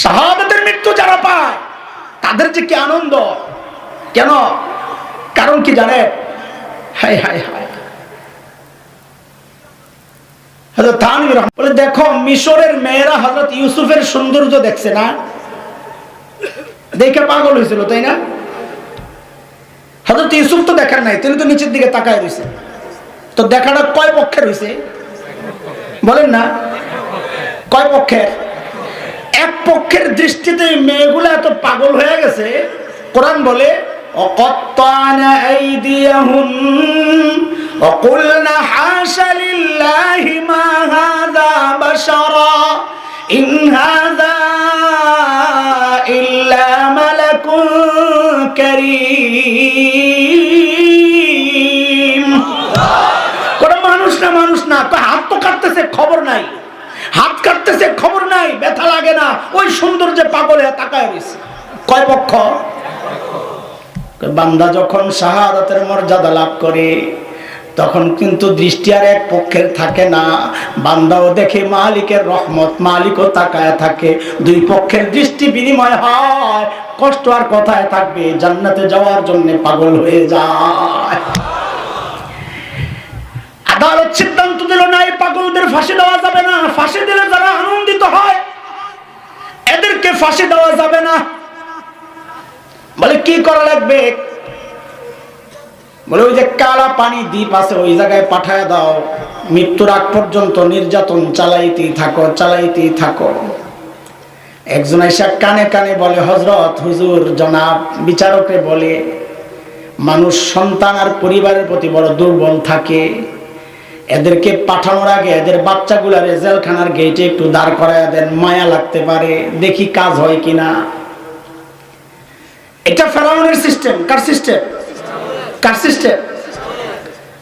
শাহাদাতের মৃত্যু যারা পায় তাদের যে কি আনন্দ! কেন? কারণ কি জানে? হায় হায় হায়। হযরত থানভী বলে, দেখো মিশরের মেয়েরা হযরত ইউসুফের সৌন্দর্য দেখছে না, দেখে পাগল হয়েছিল, তাই না? হযরত ইউসুফ তো দেখার নাই, তিনি তো নিচের দিকে তাকায় রয়েছে। তো দেখাটা কয় পক্ষের হয়েছে বলেন না? কয় পক্ষের? এক পক্ষের দৃষ্টিতে মেয়েগুলো এত পাগল হয়ে গেছে, কোরআন বলে, وقطعنا أيديهم وقلنا حاش لله ما هذا بشرا إن هذا إلا ملك كريم। কোন মানুষ না, মানুষ না। হাত তো কাটতেছে, খবর নাই, হাত কাটতেছে, খবর নাই, ব্যথা লাগে না, ওই সৌন্দর্যে পাগলে তাকায় রয়েছে। কয় পক্ষ? বান্দা যখন শাহাদাতের মর্যাদা লাভ করে তখন কিন্তু দৃষ্টি আর এক পক্ষের থাকে না, বান্দাও দেখে মালিকের রহমত, মালিকও তাকায় থাকে, দুই পক্ষের দৃষ্টি বিনিময় হয়, কষ্ট আর কোথায় থাকবে, জান্নাতে যাওয়ার জন্য পাগল হয়ে যায়। আদালত সিদ্ধান্ত দিল না, এই পাগলদের ফাঁসি দেওয়া যাবে না, ফাঁসি দিলে যারা আনন্দিত হয় এদেরকে ফাঁসি দেওয়া যাবে না। বলে কি করা লাগবে? বলে ওই যে কালা পানি দ্বীপ আছে ওই জায়গায় পাঠায় দাও, মৃত্যুর আগ পর্যন্ত নির্যাতন চালাইতেই থাকো, চালাইতেই থাকো। একজন এসে কানে কানে বলে, হযরত হুজুর জনাব বিচারকে বলে, মানুষ সন্তান আর পরিবারের প্রতি বড় দুর্বল থাকে, এদেরকে পাঠানোর আগে এদের বাচ্চাগুলারে জেলখানার গেটে একটু দাঁড় করায় দেন, মায়া লাগতে পারে, দেখি কাজ হয় কিনা। এটা ফেরাউনের সিস্টেম। কার সিস্টেম? কার সিস্টেম?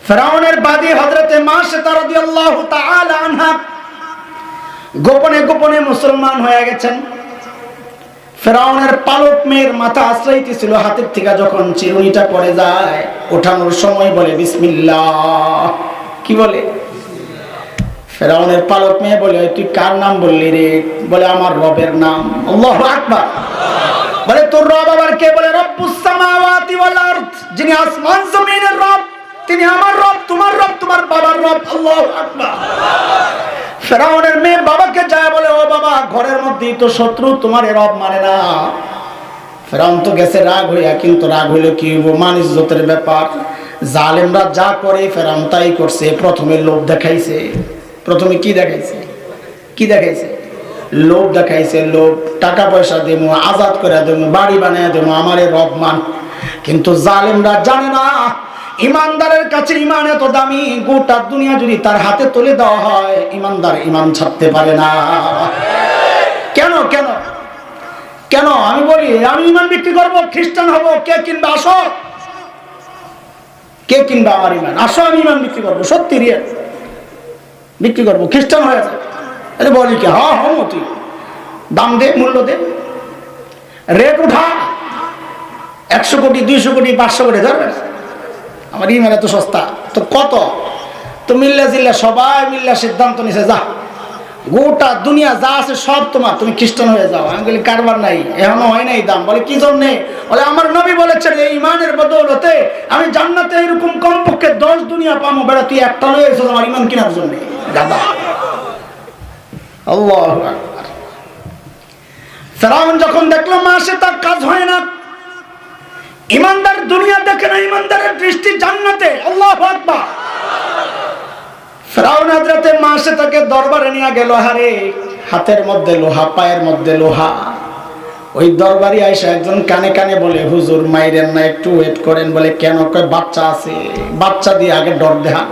ফেরাউনের বাদী হযরতে মাশতা রাদিয়াল্লাহু তাআলা আনহা গোপনে গোপনে মুসলমান হয়ে গেছেন। ফেরাউনের পালক মেয়ের মাথা আশ্রয়িতেছিল হাতের থেকে, যখন চিরুনিটা পড়ে যায় ওঠানোর সময় বলে বিসমিল্লাহ। কি বলে? ফেরাউনের পালক মেয়ে বলে, তুই কার নাম বললি রে? বলে আমার রবের নাম। আল্লাহু আকবার। বলে তোর রব আবার কে? বলে রব্বুস সামাওয়াতি ওয়াল আরদ, যিনি আসমান জমিনের রব তিনি আমার রব, তোমার রব তোমার বাবার রব। আল্লাহু আকবার। ফেরাউনের মেয়ে বাবাকে যায় বলে, ও বাবা, ঘরের মধ্যেই তো শত্রু, তোমার রব মানে না। ফেরাউন তো গেছে রাগ হইয়া, কিন্তু রাগ হইলে কি হইব, মান ইজ্জতের ব্যাপার। জালেমরা যা করে ফেরাউন তাই করছে। প্রথমে লোভ দেখাইছে। প্রথমে কি দেখাইছে? কি দেখাইছে? লোভ দেখাইছে। লোভ, টাকা পয়সা দেবো, আজাদ করে দেবো, বাড়ি বানিয়ে দেবো, আমারে রব মান। কিন্তু জালেমরা জানে না ইমানদারের কাছে ইমান এত দামি, গোটা দুনিয়া যদি তার হাতে তুলে দেওয়া হয় ইমানদার ইমান ছাড়তে পারে না। কেন কেন কেন? আমি বলি, আমি ইমান বিক্রি করবো, খ্রিস্টান হবো, কে কিনবে? আসো। কে কিনবে আমার ইমান? আসো, আমি ইমান বিক্রি করবো, সত্যি রিয়েল বিক্রি করবো, খ্রিস্টান হয়ে যাবে। আরে বলি কি? হ্যাঁ হমতি, দাম দে, মূল্য দে, রেট উঠা, 100 কোটি 200 কোটি 500 কোটি ধরবে না। আমার ইমান এত সস্তা তো কত? তো মিল্লা জিল্লা সবাই মিল্লা সিদ্ধান্ত নিছে, যা গোটা দুনিয়া যা আছে সব তোমার, তুমি খ্রিস্টান হয়ে যাও। আমি বলি কারবার নাই, এখনো হয় নাই দাম। বলে কি জন্যে? বলে আমার নবী বলেছেন এই ইমানের বদৌলতে আমি জান্নাতে এরকম কমপক্ষে 10 দুনিয়া পাবো। বেড়া তুই একটা লয়ে এসেছ আমার ইমান কেনার জন্য, দাদা। আল্লাহু আকবার। ফেরাউন যখন দেখলো মাসে তার কাজ হয় না, ইমানদার দুনিয়া দেখে না, ইমানদারের দৃষ্টি জান্নাতে। আল্লাহু আকবার। ফেরাউন হযরতে মাসে তাকে দরবারে নিয়ে গেল। হারে হাতের মধ্যে লোহা, পায়ের মধ্যে লোহা। ওই দরবারি আয়েশা একজন কানে কানে বলে, হুজুর মাইরেন না, একটু ওয়েট করেন। বলে কেন? কয় বাচ্চা আছে, বাচ্চা দিয়ে আগে ডর দেখান।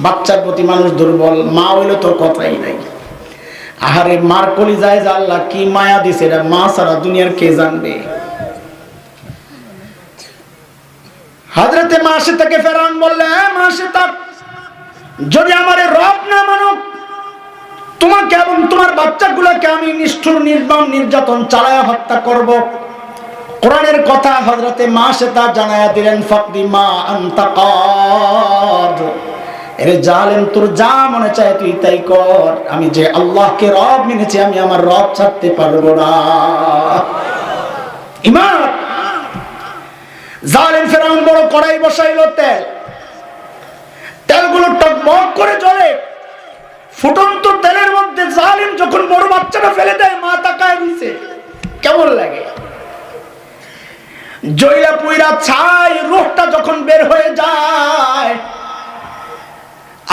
বাচ্চার প্রতি মানুষ দুর্বল, মা হইলে তো কথাই নাই। আহারে মার কলিজায় যে আল্লাহ কি মায়া দিছে, এটা মা ছাড়া দুনিয়ার কে জানবে। হযরতে মাসে তাকে ফেরাউন বললে, মাসে তা যদি আমার রব না মানো, তোমাকে এবং তোমার বাচ্চাগুলোকে আমি নিষ্ঠুর নির্মম নির্যাতন চালায়া হত্যা করব। কোরআনের কথা হযরতে মাসে তা জানায়া দিলেন, ফাকদি মা আনতা কাদ। এরে জালেম, তোর যা মনে চায় তুই তাই কর, আমি যে আল্লাহকে রব মেনেছি আমি আমার রব ছাড়তে পারবো না। ইমান। জালেম ফেরাউন বড় কড়াই বসাইলো, তেলগুলো টকবক করে জ্বলে। ফুটন্ত তেলের মধ্যে জালিম যখন বড় বাচ্চাটা ফেলে দেয়, মা তাকায় দিছে, কেমন লাগে? জয়লা পুইরা ছাই রূহটা যখন বের হয়ে যায়,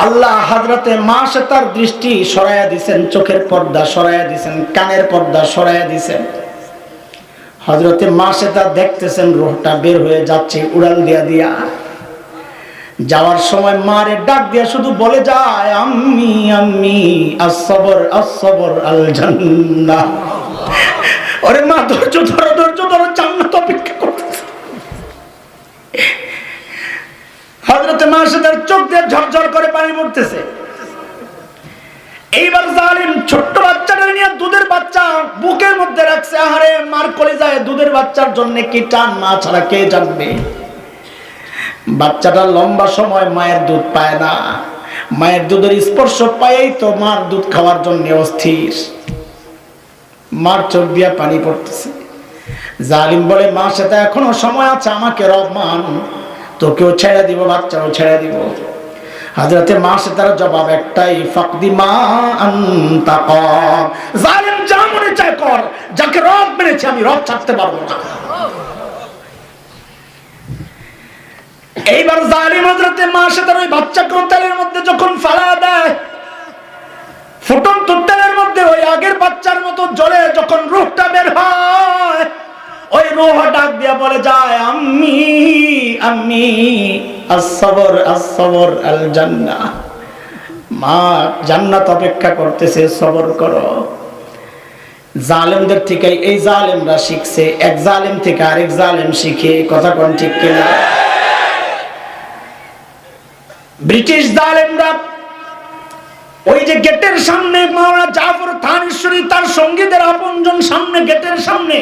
আল্লাহ হযরতে মাসে তার দৃষ্টি সরাইয়া দিছেন, চোখের পর্দা সরাইয়া দিছেন, কানের পর্দা সরাইয়া দিছেন। হযরতে মাসে তার দেখতেছেন রূহটা বের হয়ে যাচ্ছে উড়াল দিয়া দিয়া। যাওয়ার সময় মারে ডাক দিয়া শুধু বলে যায়, আম্মি আম্মি আসসবর আসসবর আল জান্নাহ। ওরে মা, ধৈর্য ধরো, ধৈর্য ধরো, জান্নাত অপেক্ষা করতেছে। হযরতে মাসে তার চোখ দিয়ে ঝরঝর করে পানি পড়তেছে। এইবার জালিম ছোট্ট বাচ্চাটা নিয়ে, দুধের বাচ্চা বুকের মধ্যে রাখছে। আহারে মার কলিজায় দুধের বাচ্চার জন্য কি টান, মা ছাড়া কে জানবে। বাচ্চাটা লম্বা সময় মায়ের দুধ পায় না, মায়ের দুধের স্পর্শ পাইই তো মার দুধ খাওয়ার জন্য অস্থির। মার চোখ দিয়া পানি পড়তেছে। জালিম বলে, মা সেটা এখনো সময় আছে, আমাকে রব মান, তোকেও ছেড়ে দিব, বাচ্চাও ছেড়ে দিব। হযরতে মা সেটার জবাব একটাই, ফাকদি মা আনতা কর, জালিম যা মনে চায় কর, যাকে রব মেনেছে আমি রব ছাড়তে পারবো না। এইবার জালিম হযরতে মা সেটার ওই বাচ্চাকে তেলের মধ্যে যখন ফেলা দেয়, ফুটন্ত তেলের মধ্যে ওই আগের বাচ্চার মতো জ্বলে যখন রূহটা বের হয়, ওই রূহ ডাক দিয়া বলে যায়, আম্মি আম্মি আস-সবর আস-সবর আল জান্নাহ, মা জান্নাত অপেক্ষা করতেছে, সবর করো। জালেমদের থেকে এই জালেমরা শিখছে, এক জালেম থেকে আরেক জালেম শিখে, কথা কোন ঠিক কিনা? ব্রিটিশ জালেমরা ওই যে গেটের সামনে মাওলানা জাফর থানেশ্বরী তার সঙ্গীদের আপনজন সামনে, গেটের সামনে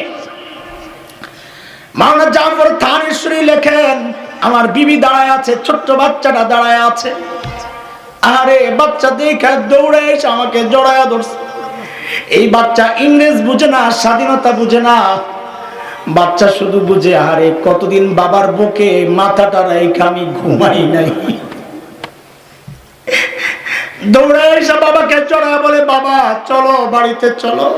মাওলানা জাফর থানেশ্বরী লেখেন, আমার বিবি দাঁড়ায় আছে, ছোট্ট বাচ্চাটা দাঁড়ায় আছে। আরে বাচ্চা দেখে দৌড়ে এসে আমাকে জড়ায়া ধরছে। এই বাচ্চা ইংরেজ বুঝে না, স্বাধীনতা বুঝে না, বাচ্চা শুধু বুঝে, আরে কতদিন বাবার বুকে মাথাটা রেখে আমি ঘুমাই নাই। দৌড়ে এসে বাবাকে জড়ায় বলে, বাবা চলো বাড়িতে চলো।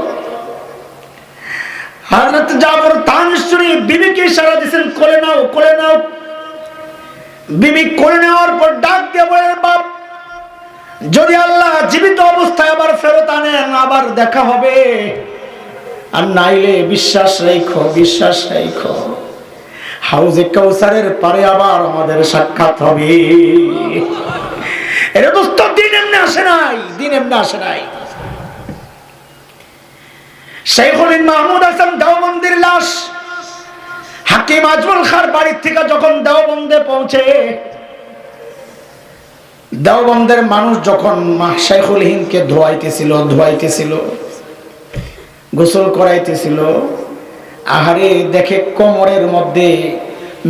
হযরত জাফর থানেশ্বরী বিবিকে ইশারা দিয়েছেন, কোলে নাও কোলে নাও। বিবি কোলে নেওয়ার পর ডাক দিয়ে বলে, বাপ যদি আল্লাহ জীবিত অবস্থায় আবার ফেরত আনেন আবার দেখা হবে, আর নাইলে বিশ্বাস রাখো, বিশ্বাস রাখো, হাউজে কাউসারের পারে আবার আমাদের সাক্ষাৎ হবে। এটা দোস্ত দিন এমনি আসে নাই, দিন এমনি আসে নাই। শেখুল মাহমুদ হাসান দেওবন্দের লাশ হাকিম আজমল খার বাড়ির থেকে যখন দেওবন্দে পৌঁছে, দেওবন্দের মানুষ যখন শেখুল হিন্দকে ধোয়াইতেছিল, গোসল করাইতেছিল, আহারে দেখে কোমরের মধ্যে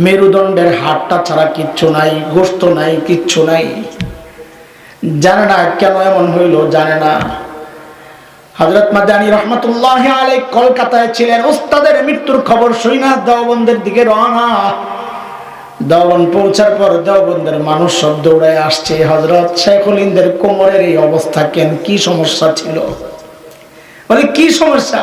মেরুদণ্ডের হাড়টা ছাড়া কিচ্ছু নাই, গোশত নাই, কিচ্ছু নাই। জানে না কেন এমন হইল, জানে না। হযরত মাদানী রহমাতুল্লাহি আলাইহি কলকাতায় ছিলেন, ওস্তাদের মৃত্যুর খবর শুনে দেওবন্দের দিকে রওনা। দেওবন্দ পৌঁছার পর দেওবন্দের মানুষ সব দৌড়ায় আসছে, হযরত শেখুল হিন্দের কোমরের এই অবস্থা কেন, কি সমস্যা ছিল? বলে কি সমস্যা?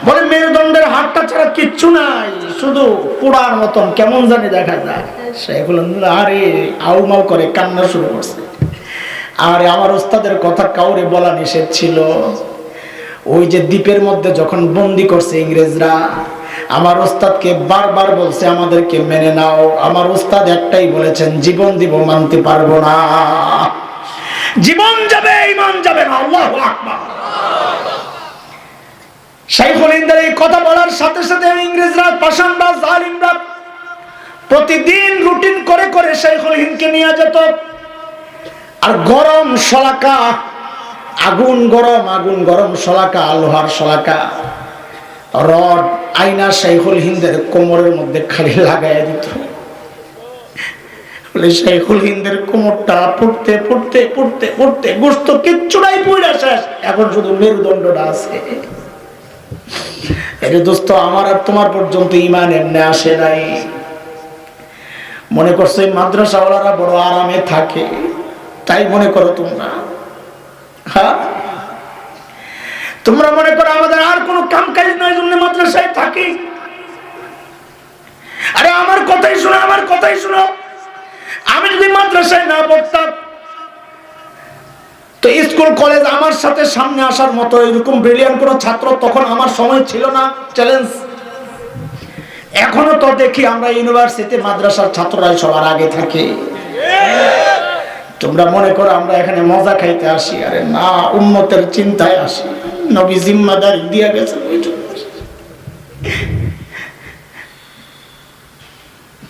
বলে মেরুদণ্ডের হাড়টা ছাড়া কিচ্ছু নাই, শুধু পোড়ার মতন কেমন জানি দেখা যায়। শেখুল হিন্দ আরে আউমাউ করে কান্না শুরু করছে। আরে আমার ওস্তাদের কথা কাউরে বলা নিষেধ ছিল। ওই যে দ্বীপের মধ্যে যখন বন্দি করছে ইংরেজরা, আমার ওস্তাদকে বারবার বলছে আমাদেরকে মেনে নাও। আমার ওস্তাদ একটাই বলেছেন, জীবন দিব, মানতে পারবো না। জীবন যাবে, ঈমান যাবে না। আল্লাহু আকবার। শেখুল হিন্দের এই কথা বলার সাথে সাথে ইংরেজরা, পাষাণবাজ জালিমরা প্রতিদিন রুটিন করে করে শেখুল হিন্দকে নিয়ে যেত। আর গরম শলাকা, আগুন গরম শলাকা, লোহার শলাকা, রড, আয়না শেখুল হিন্দের কোমরের মধ্যে খালি লাগাইয়া দিত। বলে শেখুল হিন্দের কোমরটা পড়তে পড়তে পড়তে পড়তে গোশত কিচ্ছু নাই, পুরা শেষ, এখন শুধু মেরুদণ্ডটা আছে। এটা দোস্ত আমার আর তোমার পর্যন্ত ঈমান এমনি আসে নাই। মনে করছে মাদ্রাসাওয়ালারা বড় আরামে থাকে, তাই মনে করো তোমরা? হ্যাঁ, তোমরা মনে করো আমাদের আর কোনো কাম কাজ নয় জন্য মাদ্রাসায় থাকি? আরে আমার কথাই শোনো, আমার কথাই শোনো। আমি যদি মাদ্রাসায় না পড়তাম তো স্কুল কলেজ আমার সাথে সামনে আসার মতো এরকম ব্রিলিয়ান্ট কোনো ছাত্র তখন আমার সময় ছিল না। চ্যালেঞ্জ। এখনো তো দেখি আমরা ইউনিভার্সিটি মাদ্রাসার ছাত্ররাই সবার আগে থাকি। তোমরা মনে করো আমরা এখানে মজা খাইতে আসি? আরে না, উম্মতের চিন্তায় আসি। নবী জিম্মাদারি দিয়া গেছে।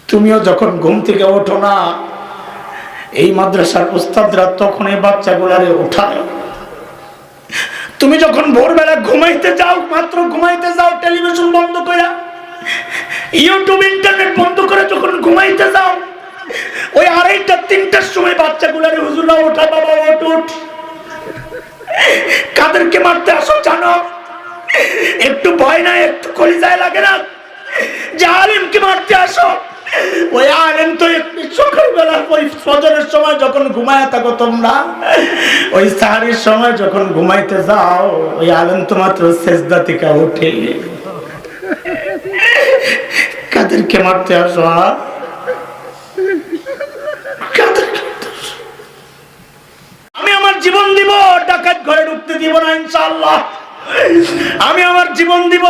তুমিও যখন ঘুম থেকে ওঠো না, এই মাদ্রাসার উস্তাদরা তখন এই বাচ্চাগুলারে উঠায়। তুমি যখন ভোরবেলা ঘুমাইতে যাও, মাত্র ঘুমাইতে যাও, টেলিভিশন বন্ধ করে, ইউটিউব ইন্টারনেট বন্ধ করে যখন ঘুমাইতে যাও, ওই 2:30-3টার সময় বাচ্চাগুলারে হুজুররা ওঠা, বাবা ওঠ উঠ। কাদেরকে মারতে আসো জানো? একটু ভয় না, একটু কলিজায় লাগে না যে আলেমকে মারতে আসো? ওই আলেম তো সকালবেলা ওই ফজরের সময় যখন ঘুমায় থাকো তোমরা, ওই সাহারির সময় যখন ঘুমাইতে যাও, ওই আলেম তো মাত্র সেজদা থেকে ওঠে। কাদেরকে মারতে আসো? আমি আমার জীবন দিব, ডাকাত ঘরে ঢুকতে দিব না ইনশাআল্লাহ। আমি আমার জীবন দিব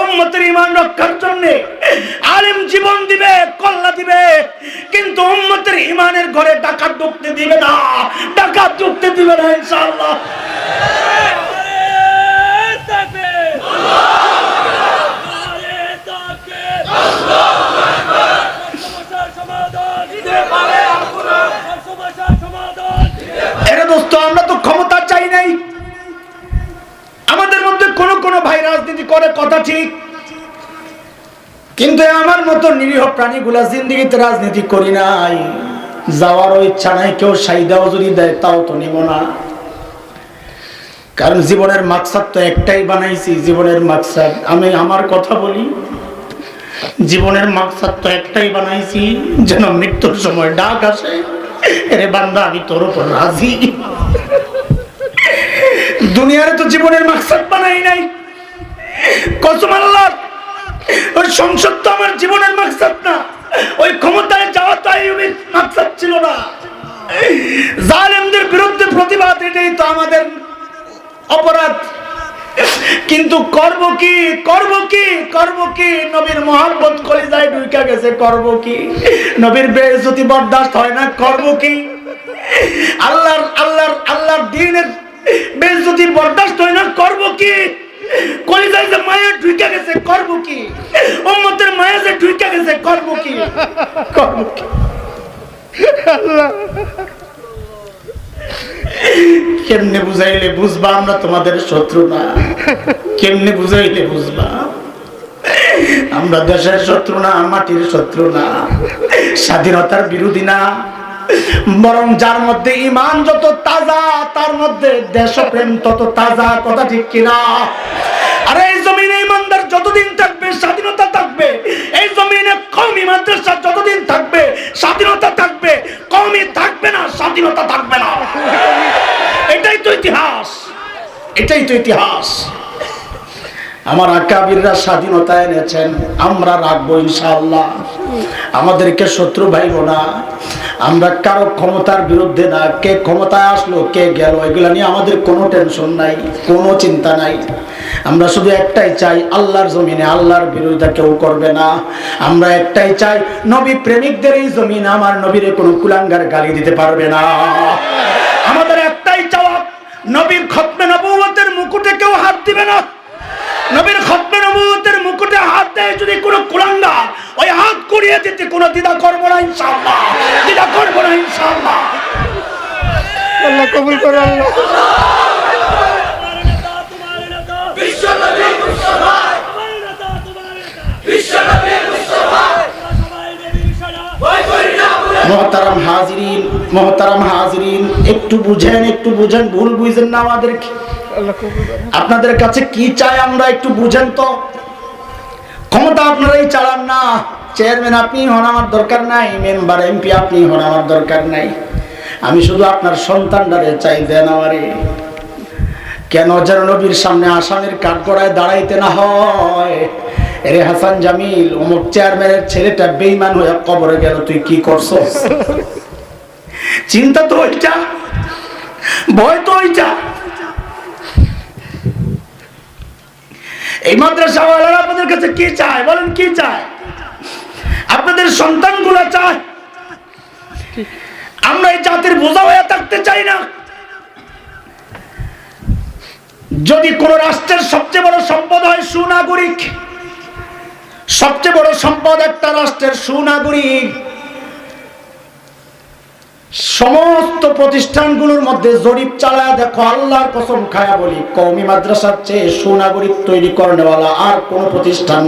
উম্মতের ঈমান রক্ষার জন্য। আলেম জীবন দিবে, কল্লা দিবে, কিন্তু উম্মতের ঈমানের ঘরে ডাকাত ঢুকতে দিবে না, ডাকাত ঢুকতে দিবে না ইনশাআল্লাহ। এরে দোস্ত, আমরা তো ক্ষমতা চাই নাই। আমাদের মধ্যে কোন কোন ভাই রাজনীতি করে, কথা ঠিক, কিন্তু আমার মতো নিরীহ প্রাণীগুলা জিন্দেগিতে রাজনীতি করি নাই। যাওয়ারও ইচ্ছা নাই, কেউ সাইদাও যদি দেয় তাও তো নিব না। কারণ জীবনের মাকসাদ তো একটাই বানাইছি, জীবনের মাকসাদ, আমি আমার কথা বলি, জীবনের মাকসাদ তো একটাই বানাইছি, যেন মৃত্যুর সময় ডাক আসে, এরে বান্দা আমি তোর উপর রাজি। দুনিয়ারে তো জীবনের মাকসাদ বানাই নাই, কসম আল্লাহর। ওই সংসদ তো আমার জীবনের মাকসাদ না, ওই ক্ষমতায় যাওয়া তো আইয়ুবের মাকসাদ ছিল না। জালেমদের বিরুদ্ধে প্রতিবাদ, এটাই তো আমাদের অপরাধ। কিন্তু করব কি, করব কি, করব কি? নবীর মহব্বত কলিজায় ঢুকে গেছে, করব কি? নবীর বেইজ্জতি বরদাস্ত হয় না, করব কি? আল্লাহর দ্বীনের বেইজ্জতি বরদাস্ত হয় না, করব কি? কলিজায় যে মায়া ঢুকে গেছে, করব কি? উম্মতের মায়া যে ঢুকে গেছে, করব কি? করব কি? আল্লাহ কেমনে বুঝাইলে বুঝবা আমরা তোমাদের শত্রু না? কেমনে বুঝাইলে বুঝবা? আমরা দেশের শত্রু না, মাটির শত্রু না, স্বাধীনতার বিরোধী না, বরং যার মধ্যে ঈমান যত তাজা তার মধ্যে দেশপ্রেম তত তাজা, কথা ঠিক কিনা? আরে এই জমিনে ইমানদার যতদিন থাকবে স্বাধীনতা থাকবে, এই জমিনে কওমি মাদ্রাসা যতদিন থাকবে স্বাধীনতা থাকবে, কওমি থাকবে না, স্বাধীনতা থাকবে না। এটাই তো ইতিহাস, এটাই তো ইতিহাস। আমার আকাবিররা স্বাধীনতা এনেছেন, আমরা রাখবো ইনশাআল্লাহ। আমাদেরকে শত্রু ভাইবো না, আমরা কারো ক্ষমতার বিরুদ্ধে না। কে ক্ষমতায় আসলো, কে গেল, এগুলা নিয়ে আমাদের কোনো টেনশন নাই, কোনো চিন্তা নাই। আমরা শুধু একটাই চাই, আল্লাহর জমিনে আল্লাহর বিরোধিতা কেউ করবে না। আমরা একটাই চাই, নবী প্রেমিকদের এই জমিন আমার নবীরে কোনো কুলাঙ্গার গালি দিতে পারবে না। আমাদের একটাই চাওয়া, নবীর খতমে নবুয়তের মুকুটে কেউ হাত দিবে না। নবীর খতমে নবুয়তের মুকুটে হাত দেয় যদি কোনো কুলাঙ্গার, ওই হাত কুড়িয়ে দিতে কোনো দ্বিধা করব না ইনশাআল্লাহ, দ্বিধা করব না ইনশাআল্লাহ। আল্লাহ কবুল করে। আল্লাহ মোহতারাম হাজিরিন, মোহতারাম হাজিরিন, একটু বুঝেন, একটু বুঝেন, ভুল বুঝেন না আমাদেরকে। আপনাদের কাছে কি চাই আমরা একটু বুঝেন তো। ক্ষমতা আপনারাই চালান না, চেয়ারম্যান আপনি হন, আমার দরকার নাই, মেম্বার এমপি আপনি হন, আমার দরকার নাই। আমি শুধু আপনার সন্তানটারে চাই, দেন আমারে। কেন যেন নবীর সামনে আসামের কাঠগড়ায় দাঁড়াইতে না হয়। এরে হাসান জামিল, অমুক চেয়ারম্যানের ছেলেটা বেঈমান হয়ে কবরে গেল, তুই কি করছস? চিন্তা তো ওইটা, ভয় তো ওইটা। এই মাদ্রাসাওয়ালারা আপনাদের কাছে কি চায় বলেন? কি চায়? আপনাদের সন্তানগুলো চায়। আমরা এই জাতির বোঝা হয়ে থাকতে চাই না। যদি কোন রাষ্ট্রের সবচেয়ে বড় সম্পদ হয় সুনাগরিক, সবচেয়ে বড় সম্পদ একটা রাষ্ট্রের সুনাগরিক, সমস্ত প্রতিষ্ঠানগুলোর মধ্যে জরিপ চালায় দেখো, আল্লাহর কসম খায়া বলি, কওমি মাদ্রাসার চেয়ে সুনাগরিক তৈরি করনেওয়ালা আর কোন প্রতিষ্ঠান